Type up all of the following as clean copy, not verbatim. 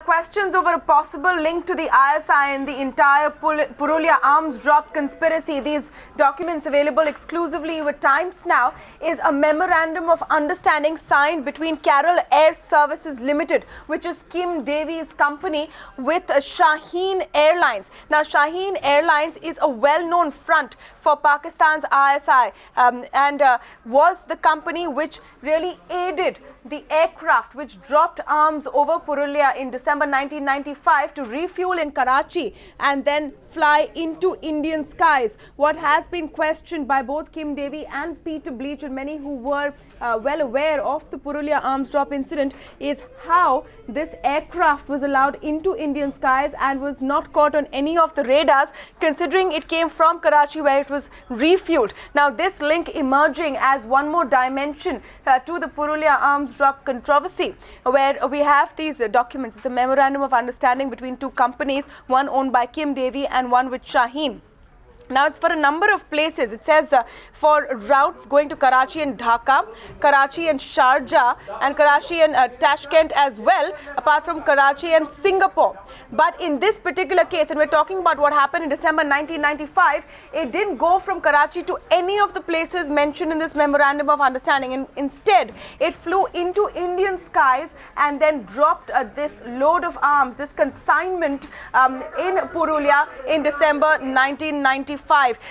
questions over a possible link to the ISI and the entire Purulia arms drop conspiracy. These documents available exclusively with Times Now is a memorandum of understanding signed between Carol Air Services Limited, which is Kim Davies' company, with Shaheen Airlines. Now, Shaheen Airlines is a well-known front for Pakistan's ISI and was the company which really aided the aircraft which dropped arms over Purulia in December 1995 to refuel in Karachi and then fly into Indian skies. What has been questioned by both Kim Davy and Peter Bleach, and many who were well aware of the Purulia arms drop incident, is how this aircraft was allowed into Indian skies and was not caught on any of the radars, considering it came from Karachi where it was refueled. Now, this link emerging as one more dimension to the Purulia arms drop controversy, where we have these documents. It's a memorandum of understanding between two companies, one owned by Kim Davy and one with Shaheen. Now, it's for a number of places. It says for routes going to Karachi and Dhaka, Karachi and Sharjah, and Karachi and Tashkent as well, apart from Karachi and Singapore. But in this particular case, and we're talking about what happened in December 1995, it didn't go from Karachi to any of the places mentioned in this memorandum of understanding. And instead, it flew into Indian skies and then dropped this load of arms, this consignment in Purulia in December 1995.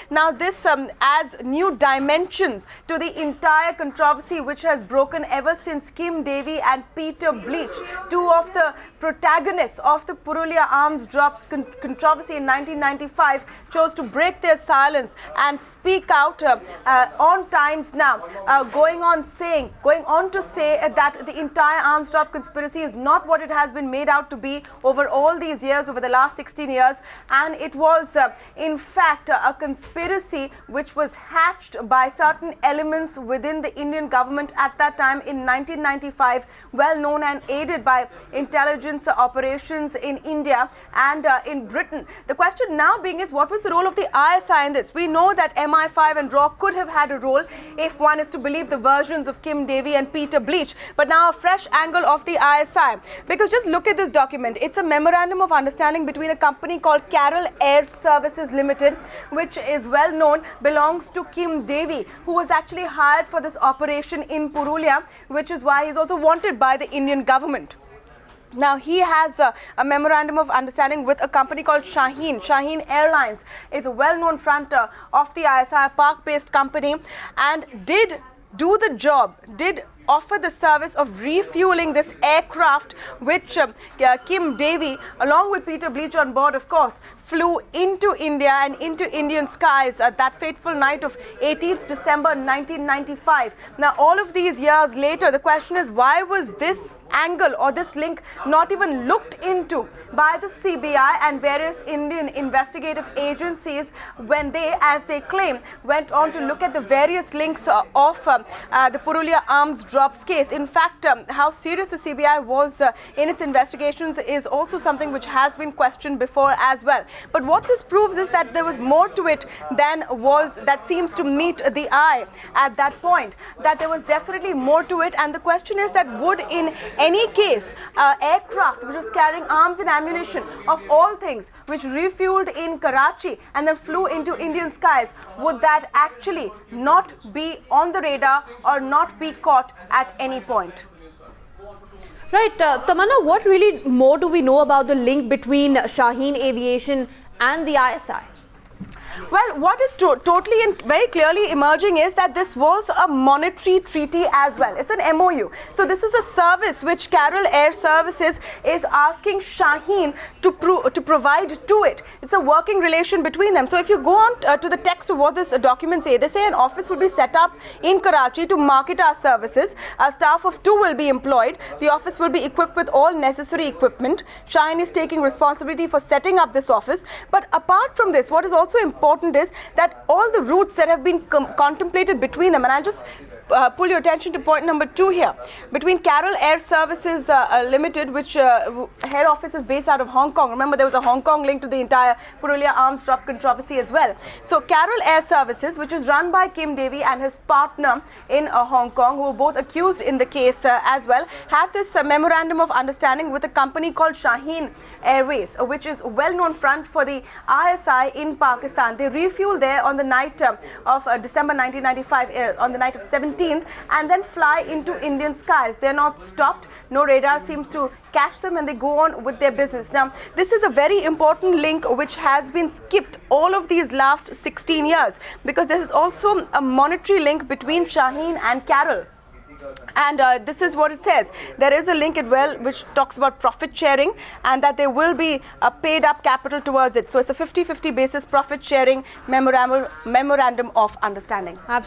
Now, this adds new dimensions to the entire controversy, which has broken ever since Kim Davy and Peter Bleach, two of the protagonists of the Purulia arms drops controversy in 1995, chose to break their silence and speak out on Times Now, going on to say that the entire arms drop conspiracy is not what it has been made out to be over all these years, over the last 16 years, and it was in fact a conspiracy which was hatched by certain elements within the Indian government at that time in 1995, well known and aided by intelligence operations in India and in Britain. The question now being is, what was the role of the ISI in this? We know that MI5 and RAW could have had a role if one is to believe the versions of Kim Davy and Peter Bleach, but now a fresh angle of the ISI, because just look at this document. It's a memorandum of understanding between a company called Carol Air Services Limited, which is well known, belongs to Kim Davy, who was actually hired for this operation in Purulia, which is why he's also wanted by the Indian government. Now, he has a memorandum of understanding with a company called Shaheen. Shaheen Airlines is a well-known front of the ISI, Park-based company, and did do the job, did offer the service of refueling this aircraft, which Kim Davy, along with Peter Bleach on board, of course, flew into India and into Indian skies that fateful night of 18th December 1995. Now, all of these years later, the question is, why was this angle or this link not even looked into by the CBI and various Indian investigative agencies when they, as they claim, went on to look at the various links of the Purulia arms drops case? In fact, how serious the CBI was in its investigations is also something which has been questioned before as well. But what this proves is that there was more to it than that seems to meet the eye at that point, that there was definitely more to it. And the question is that would, in any case, aircraft which was carrying arms and ammunition, of all things, which refueled in Karachi and then flew into Indian skies, would that actually not be on the radar or not be caught at any point? Right, Tamanna, what really more do we know about the link between Shaheen Aviation and the ISI? Well, what is totally and very clearly emerging is that this was a monetary treaty as well. It's an MOU. So this is a service which Carol Air Services is asking Shaheen to provide to it. It's a working relation between them. So if you go on to the text of what this document say, they say an office will be set up in Karachi to market our services. A staff of 2 will be employed. The office will be equipped with all necessary equipment. Shaheen is taking responsibility for setting up this office. But apart from this, what is also important is that all the routes that have been contemplated between them, and I'll just pull your attention to point number 2 here. Between Carol Air Services Limited, which head office is based out of Hong Kong. Remember, there was a Hong Kong link to the entire Purulia arms drop controversy as well. So Carol Air Services, which is run by Kim Davey and his partner in Hong Kong, who were both accused in the case as well, have this memorandum of understanding with a company called Shaheen Airways, which is a well-known front for the ISI in Pakistan. They refuel there on the night of December 1995, on the night of 17th, and then fly into Indian skies. They're not stopped. No radar seems to catch them, and they go on with their business. Now, this is a very important link which has been skipped all of these last 16 years, because there is also a monetary link between Shaheen and Carol. And this is what it says. There is a link as well which talks about profit sharing, and that there will be a paid up capital towards it. So it's a 50-50 basis profit sharing memorandum of understanding. Absolutely.